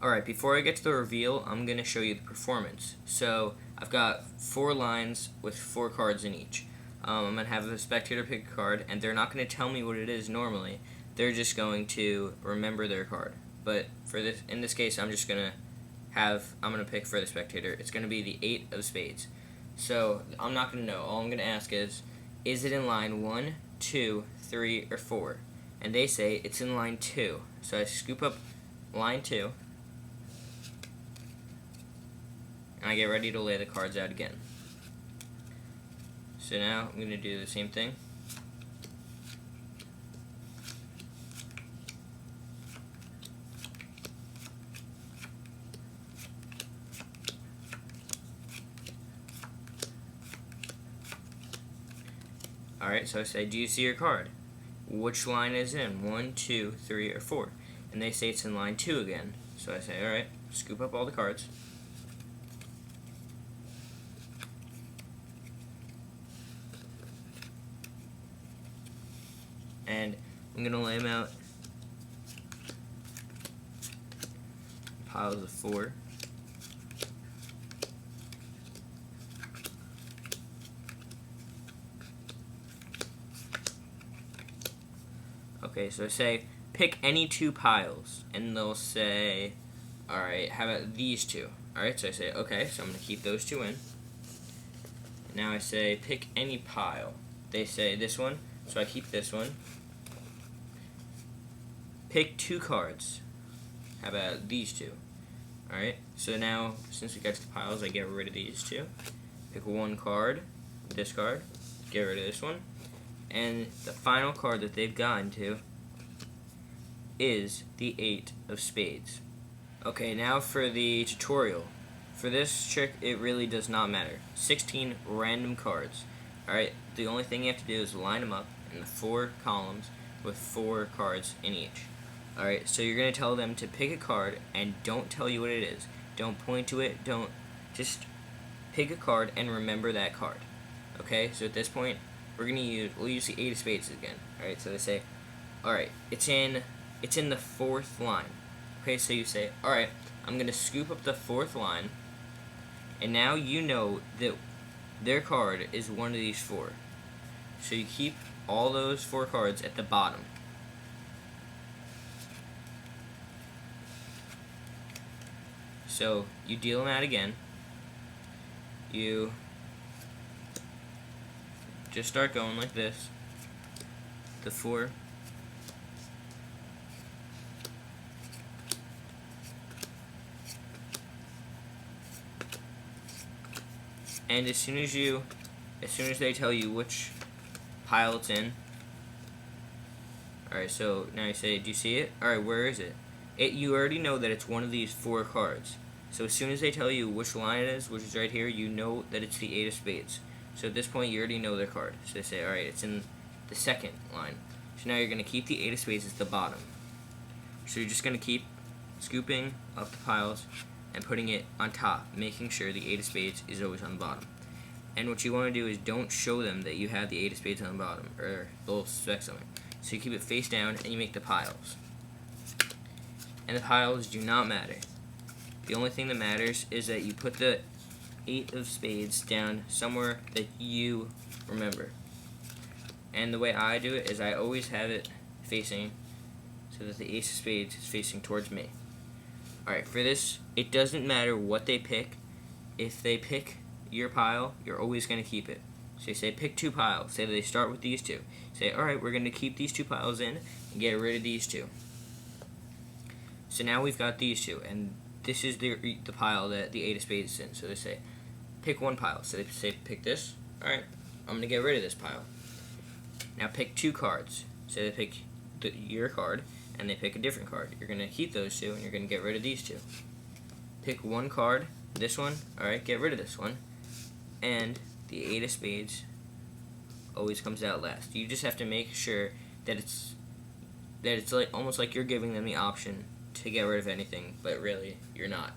Alright, before I get to the reveal, I'm going to show you the performance. So, I've got 4 lines with 4 cards in each. I'm going to have the spectator pick a card, and they're not going to tell me what it is normally. They're just going to remember their card. But for this, in this case, I'm going to pick for the spectator. It's going to be the 8 of spades. So, I'm not going to know. All I'm going to ask is it in line 1, 2, 3, or 4? And they say it's in line 2. So I scoop up line 2. And I get ready to lay the cards out again. So now I'm going to do the same thing. Alright, so I say, do you see your card? Which line is it in? 1, 2, 3, or 4? And they say it's in line 2 again. So I say, alright, scoop up all the cards. And I'm going to lay them out piles of 4. Okay, so I say, pick any 2 piles, and they'll say, alright, how about these 2? Alright, so I say, okay, so I'm going to keep those 2 in. Now I say, pick any pile. They say this one, so I keep this one. Pick 2 cards. How about these 2? Alright, so now, since we got to the piles, I get rid of these 2. Pick 1 card, discard, get rid of this one. And the final card that they've gotten to is the 8 of spades. Okay, now for the tutorial. For this trick, it really does not matter. 16 random cards. Alright, the only thing you have to do is line them up in the 4 columns with 4 cards in each. Alright, so you're going to tell them to pick a card and don't tell you what it is. Don't point to it, just pick a card and remember that card. Okay, so at this point, we'll use the 8 of spades again. Alright, so they say, alright, it's in the 4th line. Okay, so you say, alright, I'm going to scoop up the 4th line, and now you know that their card is one of these 4. So you keep all those 4 cards at the bottom. So you deal them out again. You just start going like this. The 4. And as soon as they tell you which pile it's in. Alright, so now you say, do you see it? Alright, where is it? You already know that it's one of these 4 cards. So as soon as they tell you which line it is, which is right here, you know that it's the 8 of spades. So at this point, you already know their card. So they say, alright, it's in the 2nd line. So now you're going to keep the 8 of spades at the bottom. So you're just going to keep scooping up the piles and putting it on top, making sure the 8 of spades is always on the bottom. And what you want to do is don't show them that you have the 8 of spades on the bottom, or they'll suspect something. So you keep it face down and you make the piles. And the piles do not matter. The only thing that matters is that you put the 8 of spades down somewhere that you remember. And the way I do it is I always have it facing so that the ace of spades is facing towards me. Alright, for this, it doesn't matter what they pick. If they pick your pile, you're always going to keep it. So you say pick 2 piles. Say that they start with these 2. Say, alright, we're going to keep these 2 piles in and get rid of these 2. So now we've got these 2, and this is the pile that the 8 of spades is in. So they say, pick 1 pile. So they say, pick this. Alright, I'm going to get rid of this pile. Now pick 2 cards. So they pick your card, and they pick a different card. You're going to keep those 2, and you're going to get rid of these 2. Pick 1 card, this one. Alright, get rid of this one. And the 8 of spades always comes out last. You just have to make sure that it's like almost like you're giving them the option to get rid of anything, but really, you're not.